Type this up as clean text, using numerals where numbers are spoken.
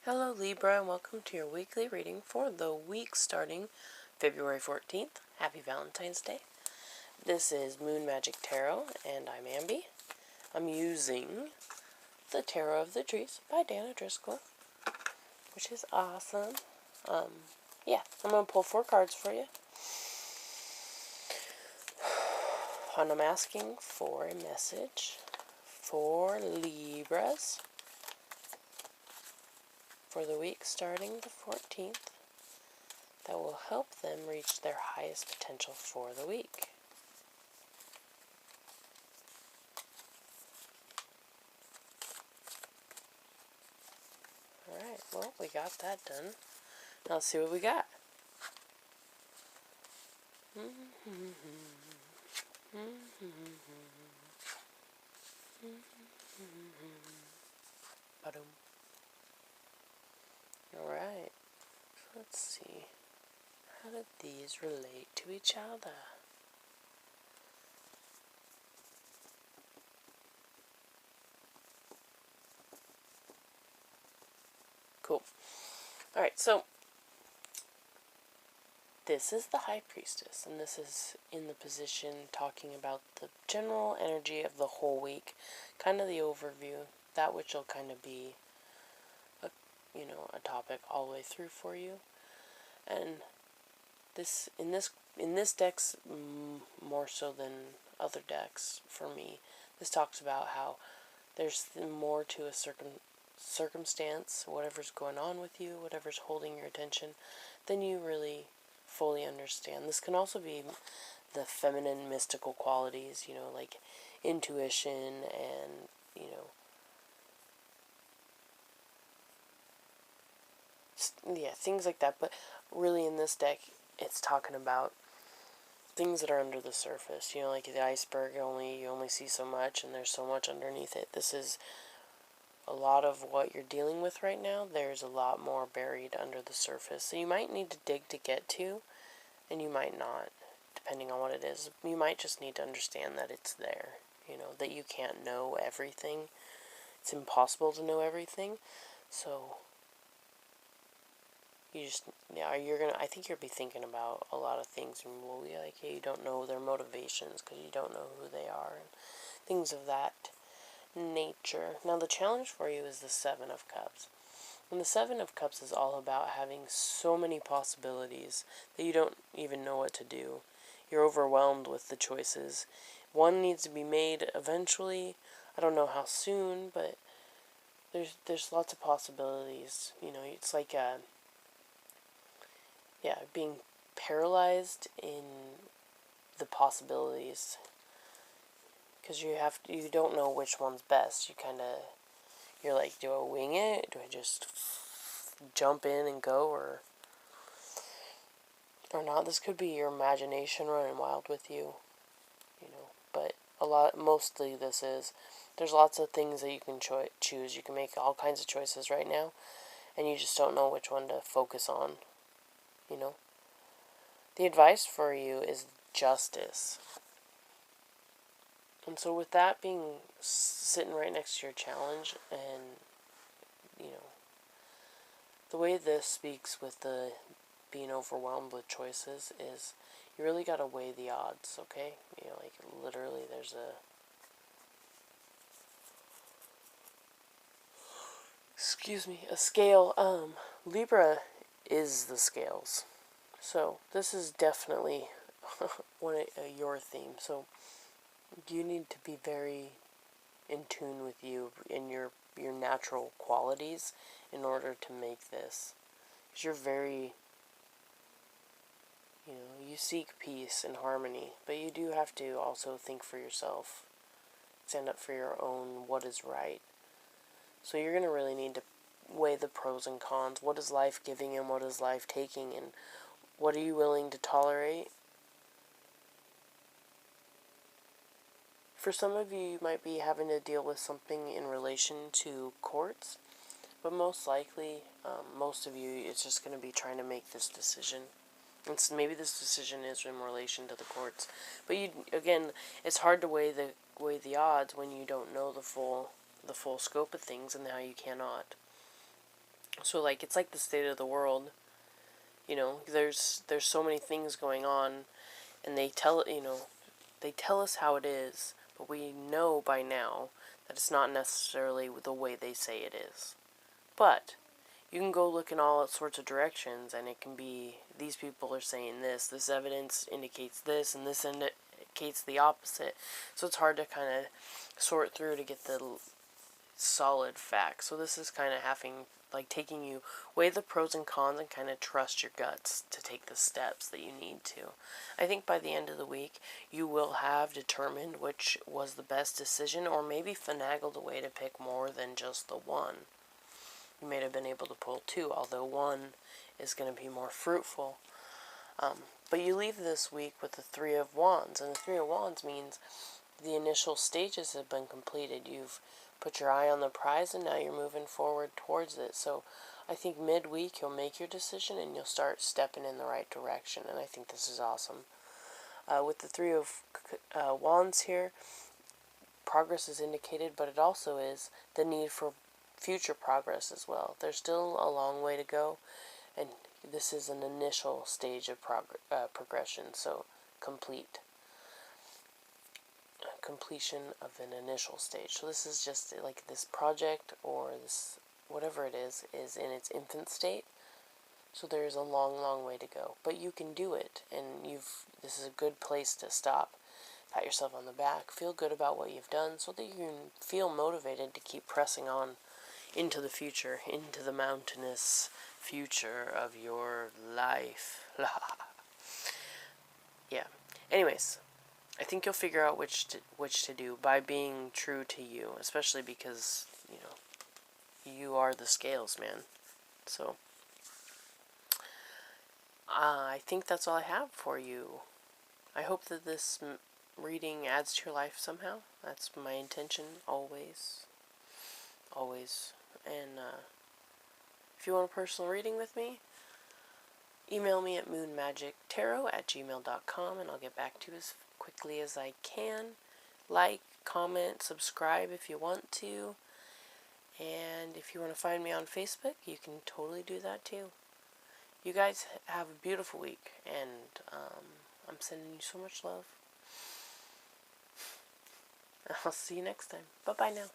Hello Libra, and welcome to your weekly reading for the week starting February 14th. Happy Valentine's Day. This is Moon Magic Tarot, and I'm Ambi. I'm using the Tarot of the Trees by Dana Driscoll, which is awesome. I'm going to pull 4 cards for you. And I'm asking for a message for Libras for the week starting the 14th that will help them reach their highest potential for the week. Alright, well, we got that done. Now let's see what we got. Alright, let's see. How did these relate to each other? Cool. Alright, so this is the High Priestess, and this is in the position talking about the general energy of the whole week, kind of the overview, that which will kind of be a topic all the way through for you. And this in this deck's more so than other decks for me, this talks about how there's more to a circumstance, whatever's going on with you, whatever's holding your attention, than you really fully understand. This can also be the feminine mystical qualities, like intuition and, things like that. But really in this deck, it's talking about things that are under the surface, like the iceberg, you only see so much, and there's so much underneath it. This is a lot of what you're dealing with right now. There's a lot more buried under the surface. So you might need to dig to get to, and you might not, depending on what it is. You might just need to understand that it's there, that you can't know everything. It's impossible to know everything. So I think you'll be thinking about a lot of things, and will be like, hey, you don't know their motivations because you don't know who they are, and things of that nature. Now the challenge for you is the Seven of Cups. And the Seven of Cups is all about having so many possibilities that you don't even know what to do. You're overwhelmed with the choices. One needs to be made eventually. I don't know how soon, but there's lots of possibilities. It's like being paralyzed in the possibilities, because you don't know which one's best. You're like, do I wing it? Do I just jump in and go, or not? This could be your imagination running wild with you, but mostly there's lots of things that you can choose. You can make all kinds of choices right now, and you just don't know which one to focus on, The advice for you is justice. And so with that being sitting right next to your challenge, and, the way this speaks with the being overwhelmed with choices is you really got to weigh the odds, okay? Literally there's a scale. Libra is the scales. So this is definitely your theme. So you need to be very in tune with you and your natural qualities in order to make this. Because you're very, you seek peace and harmony, but you do have to also think for yourself. Stand up for your own what is right. So you're going to really need to weigh the pros and cons. What is life giving and what is life taking, and what are you willing to tolerate? For some of you, you might be having to deal with something in relation to courts, but most likely, most of you, it's just going to be trying to make this decision. And so maybe this decision is in relation to the courts, but it's hard to weigh the odds when you don't know the full scope of things, and how you cannot. So, like, it's like the state of the world. You know, there's so many things going on, and they tell us how it is, but we know by now that it's not necessarily the way they say it is. But you can go look in all sorts of directions, and it can be, these people are saying this evidence indicates this, and this indicates the opposite. So it's hard to kind of sort through to get the solid facts. So this is kind of taking you, weigh the pros and cons and kind of trust your guts to take the steps that you need to. I think by the end of the week, you will have determined which was the best decision, or maybe finagled a way to pick more than just the one. You may have been able to pull two, although one is going to be more fruitful. But you leave this week with the Three of Wands, and the Three of Wands means the initial stages have been completed. You've put your eye on the prize, and now you're moving forward towards it. So I think midweek you'll make your decision, and you'll start stepping in the right direction, and I think this is awesome. With the Three of Wands here, progress is indicated, but it also is the need for future progress as well. There's still a long way to go, and this is an initial stage of progression, so completion of an initial stage. So this is just like this project, or this whatever it is in its infant state. So there's a long way to go, but you can do it, and this is a good place to stop. Pat yourself on the back, feel good about what you've done, so that you can feel motivated to keep pressing on into the future, into the mountainous future of your life. Yeah. Anyways, I think you'll figure out which to do by being true to you, especially because, you are the scales, man. So, I think that's all I have for you. I hope that this reading adds to your life somehow. That's my intention, always. Always. And, if you want a personal reading with me, email me at moonmagictarot@gmail.com, and I'll get back to you as quickly as I can. Like, comment, subscribe if you want to. And if you want to find me on Facebook, you can totally do that too. You guys have a beautiful week, and I'm sending you so much love. I'll see you next time. Bye-bye now.